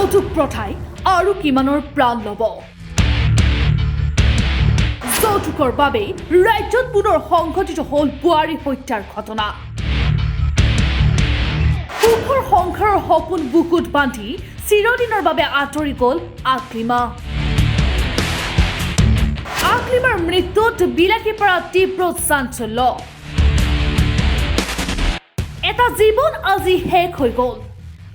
যৌতুক প্ৰথাই আৰু কিমানৰ প্ৰাণ ল'ব। যৌতুকৰ বাবে ৰাজ্যত পুনৰ সংঘটিত হ'ল বোৱাৰী হত্যাৰ ঘটনা। সুখৰ সংসাৰৰ সপোন বুকুত বান্ধি চিৰদিনৰ বাবে আঁতৰি গ'ল আকলিমা। আকলিমাৰ মৃত্যুত বিলাসীপাৰা তীব্ৰ চাঞ্চল্য। এটা জীৱন আজি শেষ হৈ গ'ল।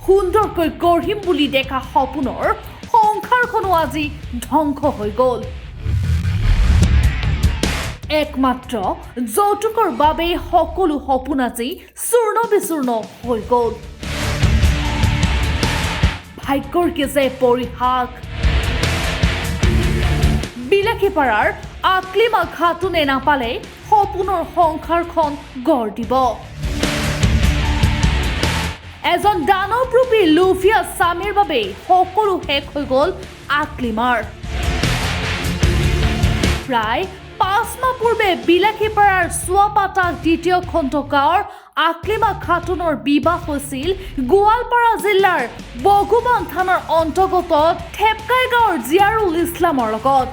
সুন্দৰকৈ গঢ়িম বুলি দেখা সপোনৰ সংসাৰখনো আজি ধ্বংস হৈ গ'ল। একমাত্ৰ যৌতুকৰ বাবেই সকলো সপোন আজি চূৰ্ণ বিচূৰ্ণ হৈ গ'ল। ভাগ্যৰ কি যে পৰিহাস। বিলাসীপাৰাৰ আকলিমা খাতুনে নাপালে সপোনৰ সংসাৰখন গঢ় দিব। এজন দানৱৰূপী লুভিয়া স্বামীৰ বাবে সকলো শেষ হৈ গ'ল আকলিমাৰ। প্ৰায় 5 মাহ পূৰ্বে বিলাসীপাৰাৰ চুৱাপাতা দ্বিতীয় খণ্ড গাঁৱৰ আকলিমা খাতুনৰ বিবাহ হৈছিল গোৱালপাৰা জিলাৰ বগুবান থানাৰ অন্তৰ্গত থেপকাই গাঁৱৰ জিয়াৰুল ইছলামৰ লগত।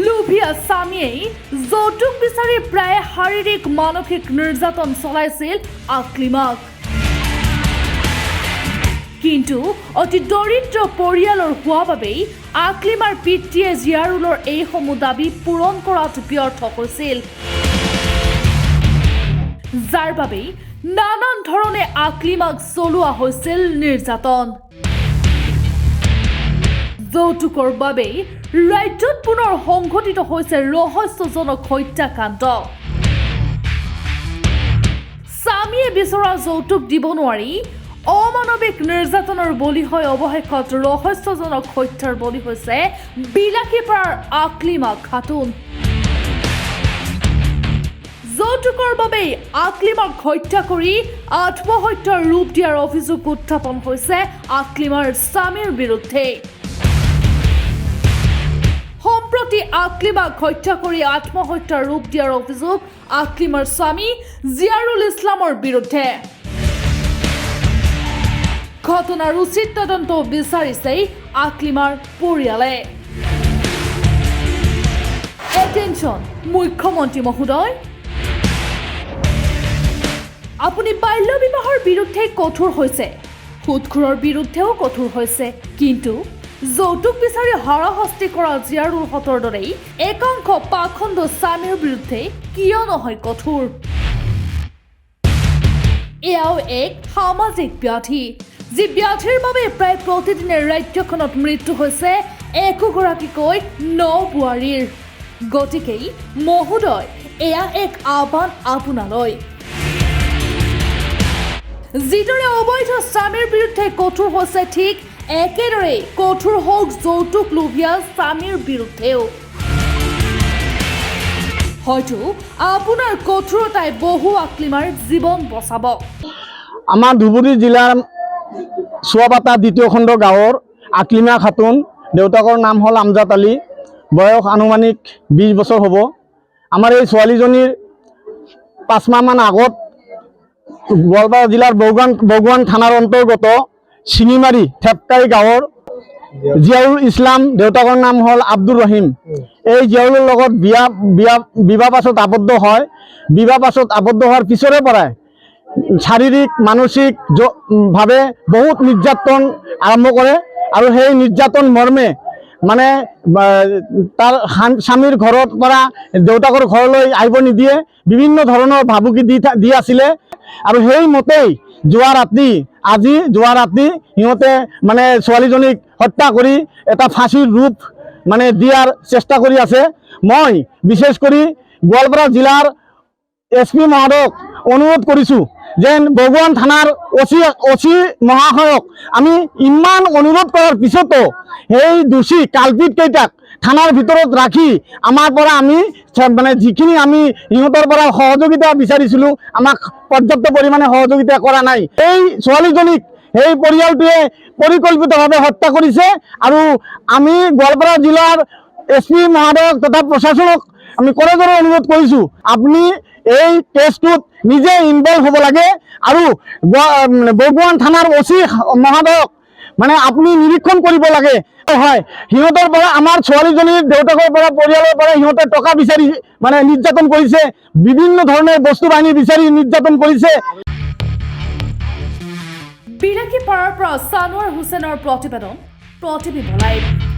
লুভিয়া স্বামীয়ে যৌতুক বিচাৰি প্ৰায় শাৰীৰিক মানসিক নিৰ্যাতন চলাইছিল আকলিমাক। কিন্তু অতি দৰিদ্ৰ পৰিয়ালৰ হোৱা বাবেই আকলিমাৰ পিতৃয়ে জিয়াৰুলৰ এইসমূহ দাবী পূৰণ কৰাত ব্যৰ্থ হৈছিল, যাৰ বাবেই নানান ধৰণে আকলিমাক চলোৱা হৈছিল নিৰ্যাতন। যৌতুকৰ বাবেই ৰাজ্যত পুনৰ সংঘটিত হৈছে ৰহস্যজনক হত্যাকাণ্ড। স্বামীয়ে বিচৰা যৌতুক দিব নোৱাৰি অমানৱিক নিৰ্যাতনৰ বলি হৈ অৱশেষত ৰহস্যজনক হত্যাৰ বলি হৈছে বিলাসীপাৰাৰ আকলিমা খাতুন। যৌতুকৰ বাবেই আকলিমাক হত্যা কৰি আত্মহত্যাৰ ৰূপ দিয়াৰ অভিযোগ উত্থাপন হৈছে আকলিমাৰ স্বামীৰ বিৰুদ্ধে। সম্প্ৰতি আকলিমাক হত্যা কৰি আত্মহত্যাৰ ৰূপ দিয়াৰ অভিযোগ আকলিমাৰ স্বামী জিয়াৰুল ইছলামৰ বিৰুদ্ধে। ঘটনাৰ উচিত তদন্ত বিচাৰিছে আকলিমাৰ পৰিয়ালে। এটেনশ্যন মুখ্যমন্ত্ৰী মহোদয়, আপুনি বাল্য বিবাহৰ বিৰুদ্ধে কঠোৰ হৈছে, সুদখোৰৰ বিৰুদ্ধেও কঠোৰ হৈছে, কিন্তু যৌতুক বিচাৰি হাৰাশাস্তি কৰা জিয়াৰুল হকৰ দৰেই একাংশ পাখণ্ড স্বামীৰ বিৰুদ্ধে কিয় নহয় কঠোৰ? এয়াও এক সামাজিক ব্যাধি, যি ব্যাধিৰ বাবে প্ৰায় প্ৰতিদিনে ৰাজ্যখনত মৃত্যু হৈছে একোগৰাকীকৈ বোৱাৰীৰ। গতিকে মহোদয়, এয়া এক আহ্বান আপোনালৈ। যিদৰে অবৈধ স্বামীৰ বিৰুদ্ধে কঠোৰ হৈছে, ঠিক একেদৰে কঠোৰ হওক যৌতুক লোভীয়া স্বামীৰ বিৰুদ্ধেও। হয়তো আপোনাৰ কঠোৰতাই বহু আকলিমাৰ জীৱন বচাব। আমাৰ ধুবুৰী জিলাৰ চুৱাপাতা দ্বিতীয় খণ্ড গাঁৱৰ আকলিমা খাতুন, দেউতাকৰ নাম হ'ল আমজাদ আলী, বয়স আনুমানিক 20 বছৰ হ'ব। আমাৰ এই ছোৱালীজনীৰ 5 মাহমান আগত গোৱালপাৰা জিলাৰ বগুৱান থানাৰ অন্তৰ্গত চিঙিমাৰী থেপকাই গাঁৱৰ জিয়াৰুল ইছলাম, দেউতাকৰ নাম হ'ল আব্দুৰ ৰহিম, এই জিয়াৰুলৰ লগত বিবাহ পাছত আবদ্ধ হয়। বিবাহ পাছত আবদ্ধ হোৱাৰ পিছৰে পৰাই শাৰীৰিক মানসিকভাৱে বহুত নিৰ্যাতন আৰম্ভ কৰে আৰু সেই নিৰ্যাতন মৰ্মে মানে তাৰ স্বামীৰ ঘৰৰ পৰা দেউতাকৰ ঘৰলৈ আহিব নিদিয়ে, বিভিন্ন ধৰণৰ ভাবুকি দি আছিলে। আৰু সেইমতেই যোৱা ৰাতি সিহঁতে মানে ছোৱালীজনীক হত্যা কৰি এটা ফাঁচীৰ ৰূপ মানে দিয়াৰ চেষ্টা কৰি আছে। মই বিশেষ কৰি গোৱালপাৰা জিলাৰ SP মহোদয়ক অনুৰোধ কৰিছোঁ যেন বগুৱান থানাৰ OC মহাশয়ক আমি ইমান অনুৰোধ কৰাৰ পিছতো সেই দোষী কালপিতকেইটাক থানাৰ ভিতৰত ৰাখি আমাৰ পৰা আমি মানে যিখিনি আমি ইহঁতৰ পৰা সহযোগিতা বিচাৰিছিলোঁ, আমাক পৰ্যাপ্ত পৰিমাণে সহযোগিতা কৰা নাই। এই ছোৱালীজনীক সেই পৰিয়ালটোৱে পৰিকল্পিতভাৱে হত্যা কৰিছে আৰু আমি গোৱালপাৰা জিলাৰ SP মহোদয়ক তথা প্ৰশাসনক আমি কলেজৰ অনুৰোধ কৰিছোঁ আপুনি এই কেছটোত নিজে ইনভলভ হ'ব লাগে আৰু বৰগুৱান থানাৰ ওচি মহোদয়ক মানে আপুনি নিৰীক্ষণ কৰিব লাগে হয় সিহঁতৰ পৰা আমাৰ ছোৱালীজনীৰ দেউতাকৰ পৰা পৰিয়ালৰ পৰা সিহঁতে টকা বিচাৰি মানে নিৰ্যাতন কৰিছে বিভিন্ন ধৰণৰ বস্তু বাহিনী বিচাৰি নিৰ্যাতন কৰিছে বিলাসীপাৰাৰ পৰা ছানোৱাৰ হুছেইনৰ প্ৰতিবেদন প্ৰতিবিম্ব লাইভ।